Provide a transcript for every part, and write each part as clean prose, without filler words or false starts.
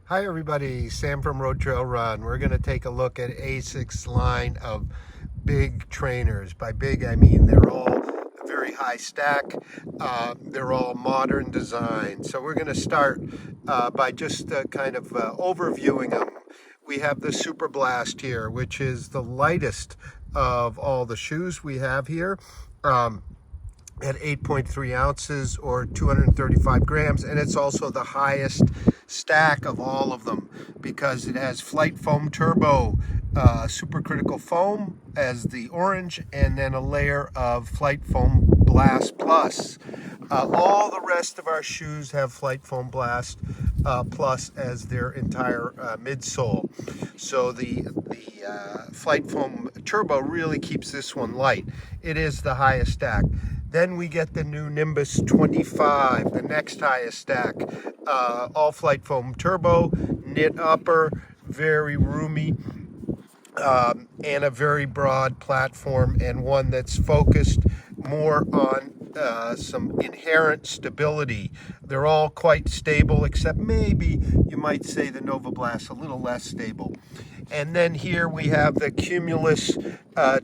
Hi everybody, Sam from RoadTrailRun. We're going to take a look at ASICS line of big trainers. By big I mean they're all a very high stack. They're all modern design. So we're going to start by just kind of overviewing them. We have the Superblast here, which is the lightest of all the shoes we have here. At 8.3 ounces or 235 grams, and it's also the highest stack of all of them because it has Flight Foam Turbo supercritical foam as the orange, and then a layer of Flight Foam Blast Plus. All the rest of our shoes have Flight Foam Blast Plus as their entire midsole. So the Flight Foam Turbo really keeps this one light. It is the highest stack. Then we get the new Nimbus 25, the next highest stack. All Flight Foam Turbo, knit upper, very roomy, and a very broad platform, and one that's focused more on some inherent stability. They're all quite stable, except maybe you might say the Novablast a little less stable. And then here we have the Cumulus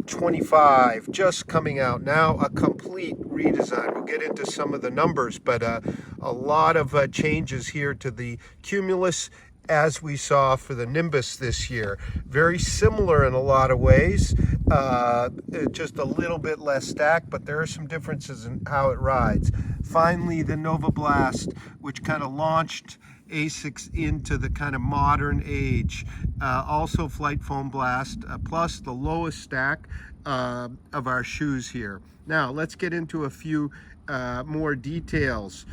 25 just coming out now, a complete redesign. We'll get into some of the numbers, but a lot of changes here to the Cumulus as we saw for the Nimbus this year. Very similar in a lot of ways, just a little bit less stack, but there are some differences in how it rides. Finally, the Novablast, which kind of launched ASICS into the kind of modern age. Also Flight Foam Blast Plus, the lowest stack of our shoes here. Now let's get into a few more details.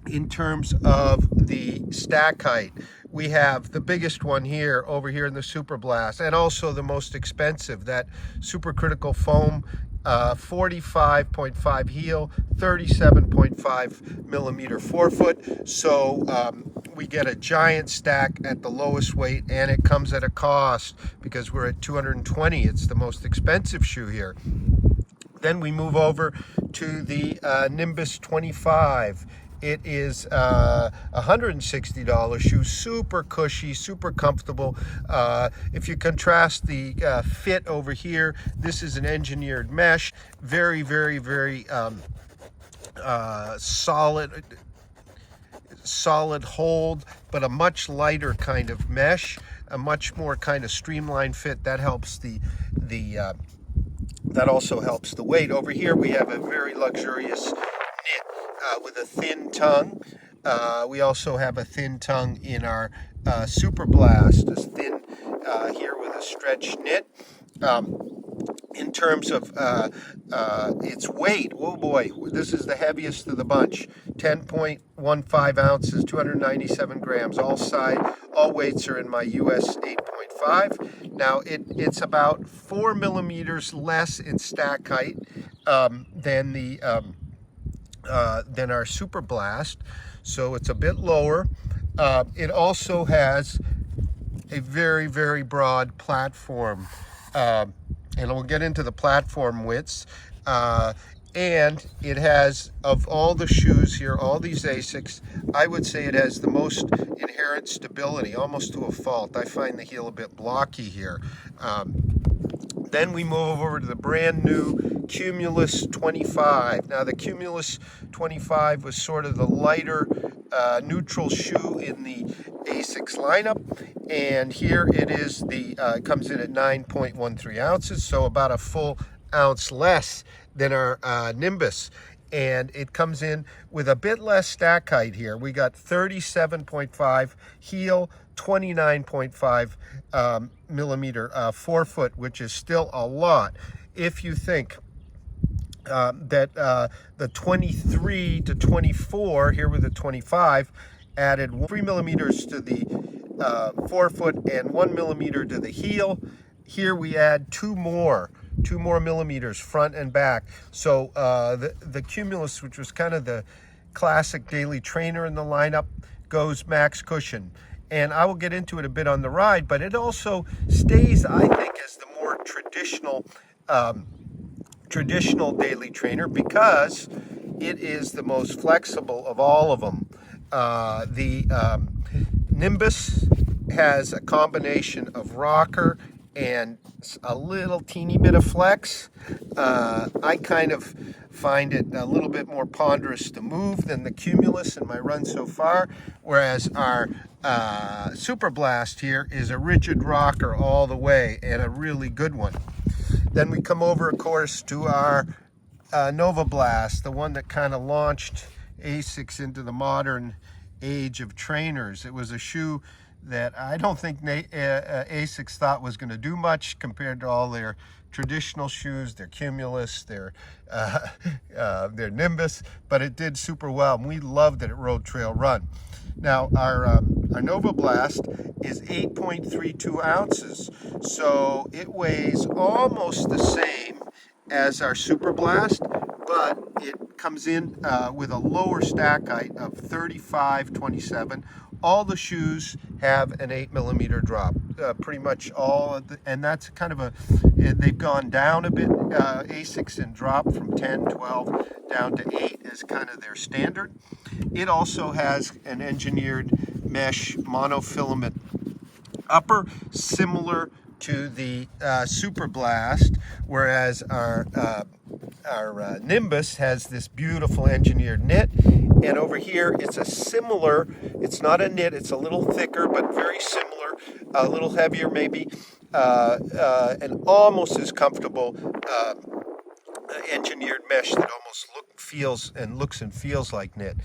In terms of the stack height, we have the biggest one here over here in the Superblast, and also the most expensive, that supercritical foam, 45.5 heel, 37.5 millimeter forefoot. So we get a giant stack at the lowest weight, and it comes at a cost because we're at $220. It's the most expensive shoe here. Then we move over to the Nimbus 25. It is a $160 shoe, super cushy, super comfortable. If you contrast the fit over here, this is an engineered mesh, very, very, very solid hold, but a much lighter kind of mesh, a much more kind of streamlined fit. That helps that also helps the weight. Over here we have a very luxurious knit with a thin tongue. We also have a thin tongue in our Superblast, this thin here with a stretch knit. In terms of its weight, oh boy, this is the heaviest of the bunch. 10.15 ounces, 297 grams. All weights are in my US 8.5. Now it's about 4 millimeters less in stack height than our Superblast, so it's a bit lower. It also has a very, very broad platform, and we'll get into the platform widths. And it has, of all the shoes here, all these ASICS, I would say it has the most inherent stability, almost to a fault. I find the heel a bit blocky here. Then we move over to the brand new Cumulus 25. Now the Cumulus 25 was sort of the lighter neutral shoe in the ASICS lineup, and here it is. It comes in at 9.13 ounces, so about a full ounce less than our Nimbus, and it comes in with a bit less stack height here. We got 37.5 heel, 29.5 millimeter forefoot, which is still a lot. If you think that the 23 to 24 here with the 25 added 3 millimeters to the forefoot and 1 millimeter to the heel, here we add two more millimeters front and back. So the Cumulus, which was kind of the classic daily trainer in the lineup, goes max cushion. And I will get into it a bit on the ride, but it also stays, I think, as the more traditional daily trainer because it is the most flexible of all of them. Nimbus has a combination of rocker and a little teeny bit of flex. I kind of find it a little bit more ponderous to move than the Cumulus in my run so far, whereas our Superblast here is a rigid rocker all the way and a really good one. Then we come over, of course, to our Novablast, the one that kind of launched ASICS into the modern age of trainers. It was a shoe that I don't think ASICS thought was going to do much compared to all their traditional shoes, their Cumulus, their Nimbus, but it did super well, and we loved it at RoadTrailRun. Now, our Novablast is 8.32 ounces, so it weighs almost the same as our Superblast, but it comes in with a lower stack height of 35.27. All the shoes have an 8mm drop, pretty much all, and that's kind of they've gone down a bit, ASICS, and dropped from 10, 12 down to 8 as kind of their standard. It also has an engineered mesh monofilament upper, similar to the Superblast, whereas our Nimbus has this beautiful engineered knit. And over here, it's it's not a knit, it's a little thicker, but very similar, a little heavier maybe, and almost as comfortable engineered mesh that almost looks and feels like knit.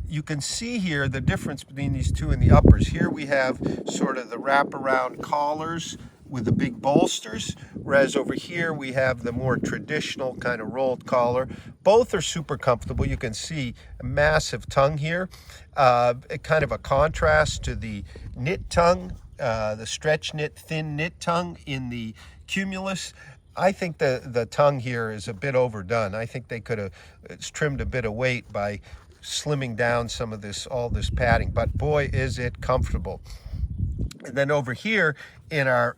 You can see here the difference between these two in the uppers. Here we have sort of the wraparound collars with the big bolsters, whereas over here we have the more traditional kind of rolled collar. Both are super comfortable. You can see a massive tongue here, kind of a contrast to the knit tongue, the stretch knit, thin knit tongue in the Cumulus. I think the tongue here is a bit overdone. I think they could have trimmed a bit of weight by slimming down some of all this padding, but boy, is it comfortable. And then over here in our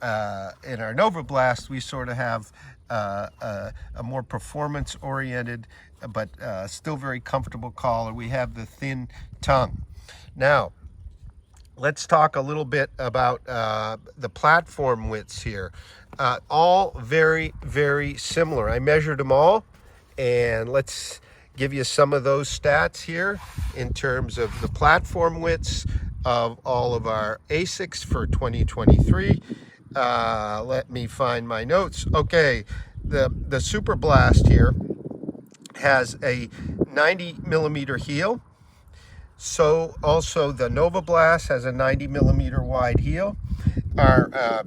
Novablast, we sort of have a more performance-oriented, but still very comfortable collar. We have the thin tongue. Now, let's talk a little bit about the platform widths here. All very, very similar. I measured them all, and let's give you some of those stats here in terms of the platform widths of all of our ASICS for 2023. Let me find my notes. Okay, the Superblast here has a 90mm heel. So also the Novablast has a 90mm wide heel. Our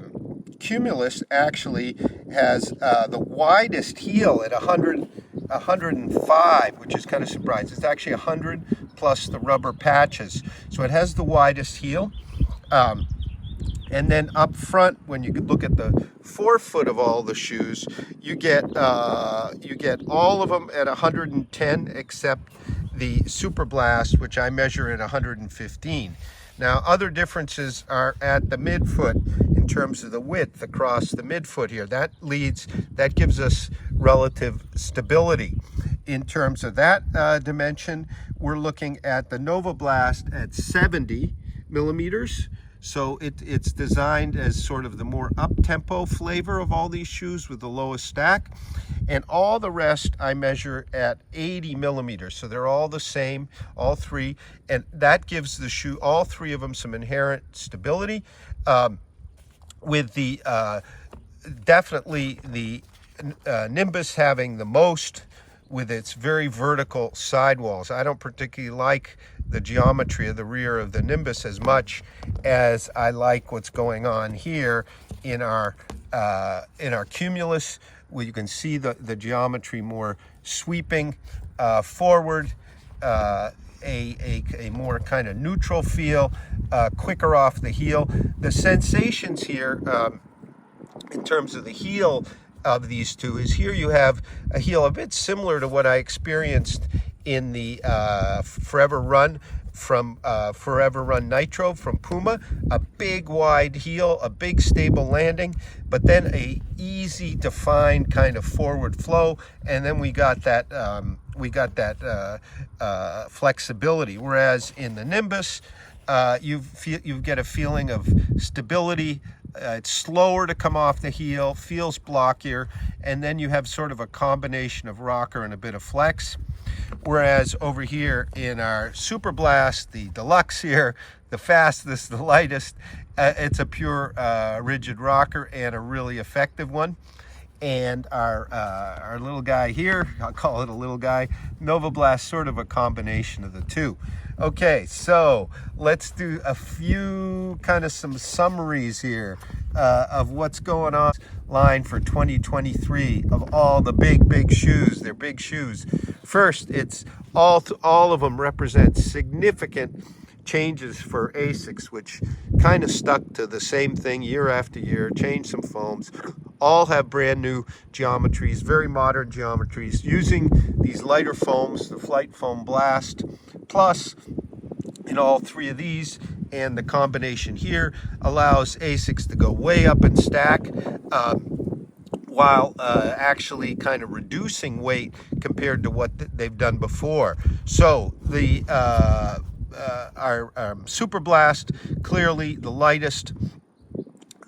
Cumulus actually has the widest heel at 105, which is kind of surprising. It's actually 100 plus the rubber patches. So it has the widest heel. And then up front, when you look at the forefoot of all the shoes, you get all of them at 110 except the Superblast, which I measure at 115. Now, other differences are at the midfoot in terms of the width across the midfoot here. That gives us relative stability. In terms of that dimension, we're looking at the Novablast at 70mm. So it's designed as sort of the more up-tempo flavor of all these shoes with the lowest stack. And all the rest I measure at 80mm. So they're all the same, all three. And that gives the shoe, all three of them, some inherent stability. With the definitely the Nimbus having the most with its very vertical sidewalls. I don't particularly like the geometry of the rear of the Nimbus as much as I like what's going on here in our Cumulus, where you can see the geometry more sweeping forward, a more kind of neutral feel, quicker off the heel. The sensations here in terms of the heel of these two is here you have a heel a bit similar to what I experienced in the Forever Run from Forever Run Nitro from Puma. A big wide heel, a big stable landing, but then a easy defined kind of forward flow, and then we got that flexibility. Whereas in the Nimbus, you get a feeling of stability. It's slower to come off the heel, feels blockier, and then you have sort of a combination of rocker and a bit of flex. Whereas over here in our Superblast, the deluxe here, the fastest, the lightest, it's a pure rigid rocker and a really effective one. And our little guy here, I'll call it a little guy, Novablast, sort of a combination of the two. Okay, so let's do a few some summaries here of what's going on line for 2023 of all the big shoes. They're big shoes. First, it's all of them represent significant changes for ASICS, which kind of stuck to the same thing year after year, changed some foams, all have brand new geometries, very modern geometries, using these lighter foams, the Flight Foam Blast, plus in all three of these, and the combination here allows ASICS to go way up in stack, while actually kind of reducing weight compared to what they've done before. So the our Superblast, clearly the lightest,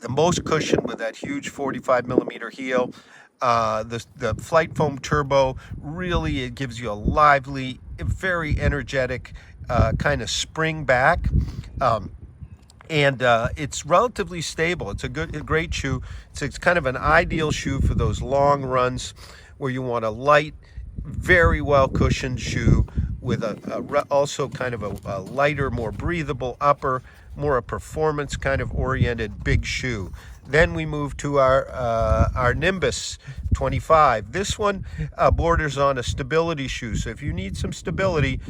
the most cushion with that huge 45 millimeter heel. The Flight Foam Turbo, really it gives you a lively, very energetic kind of spring back. And it's relatively stable. It's a great shoe. It's kind of an ideal shoe for those long runs where you want a light, very well cushioned shoe with also kind of a lighter, more breathable upper, more a performance kind of oriented big shoe. Then we move to our Nimbus 25. This one borders on a stability shoe. So if you need some stability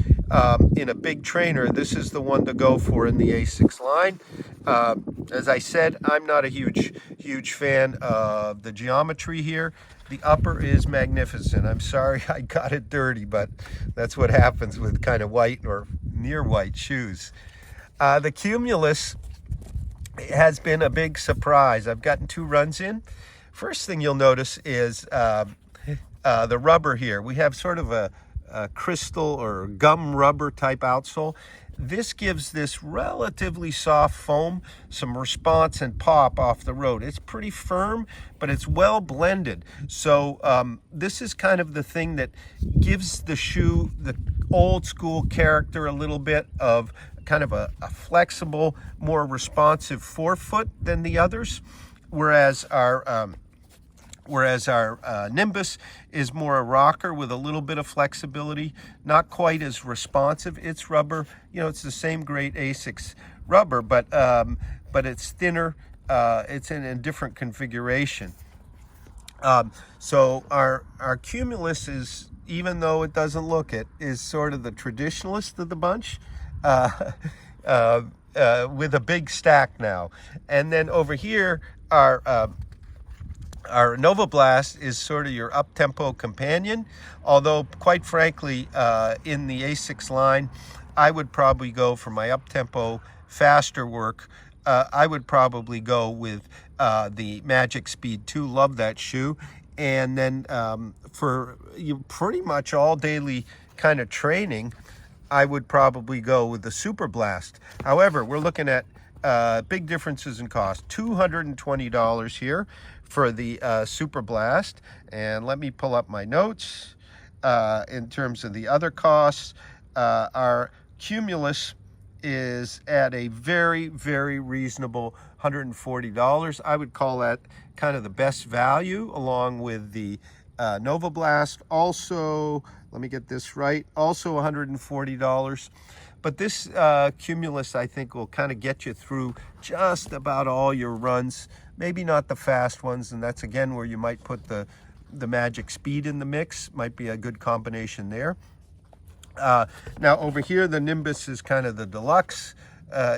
in a big trainer, this is the one to go for in the ASICS line. As I said, I'm not a huge fan of the geometry here. The upper is magnificent. I'm sorry I got it dirty, but that's what happens with kind of white or near white shoes. The Cumulus has been a big surprise. I've gotten 2 runs in. First thing you'll notice is the rubber here. We have sort of a crystal or gum rubber type outsole. This gives this relatively soft foam some response and pop off the road. It's pretty firm, but it's well blended. So this is kind of the thing that gives the shoe the old school character, a little bit of kind of a flexible, more responsive forefoot than the others, whereas our Nimbus is more a rocker with a little bit of flexibility, not quite as responsive. It's rubber, it's the same great ASICS rubber, but it's thinner. It's in a different configuration. So our Cumulus is, even though it doesn't look it, is sort of the traditionalist of the bunch. With a big stack now. And then over here, our Novablast is sort of your up-tempo companion, although quite frankly, in the ASICS line, I would probably go for my up-tempo, faster work. I would probably go with the Magic Speed 2, love that shoe. And then for pretty much all daily kind of training, I would probably go with the Superblast. However, we're looking at big differences in cost. $220 here for the Superblast. And let me pull up my notes. In terms of the other costs, our Cumulus is at a very, very reasonable $140. I would call that kind of the best value, along with the Novablast. Also, let me get this right, also $140. But this Cumulus, I think, will kind of get you through just about all your runs, maybe not the fast ones, and that's again where you might put the Magic Speed in the mix. Might be a good combination there. Now over here, the Nimbus is kind of the deluxe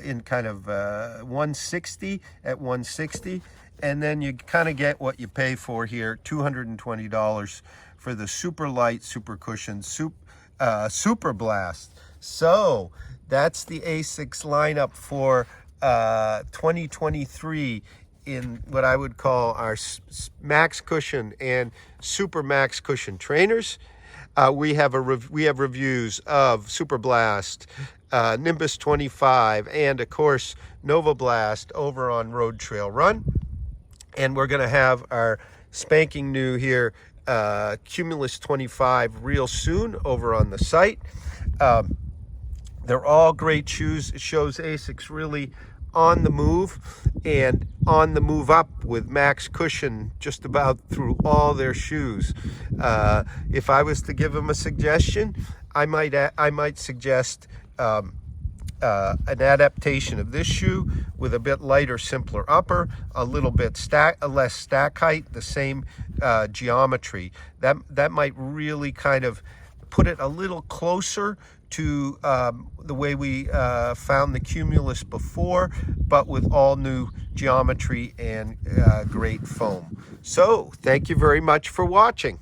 in kind of 160 at 160. And then you kind of get what you pay for here, $220 for the super light, super cushion Superblast. So that's the ASICS lineup for 2023 in what I would call our max cushion and super max cushion trainers. We have reviews of Superblast, Nimbus 25, and of course Novablast over on RoadTrailRun. And we're going to have our spanking new here Cumulus 25 real soon over on the site. They're all great shoes. It shows ASICS really on the move and on the move up with max cushion just about through all their shoes. If I was to give them a suggestion, I might suggest an adaptation of this shoe with a bit lighter, simpler upper, a little bit less stack height, the same geometry. That might really kind of put it a little closer to the way we found the Cumulus before, but with all new geometry and great foam. So thank you very much for watching.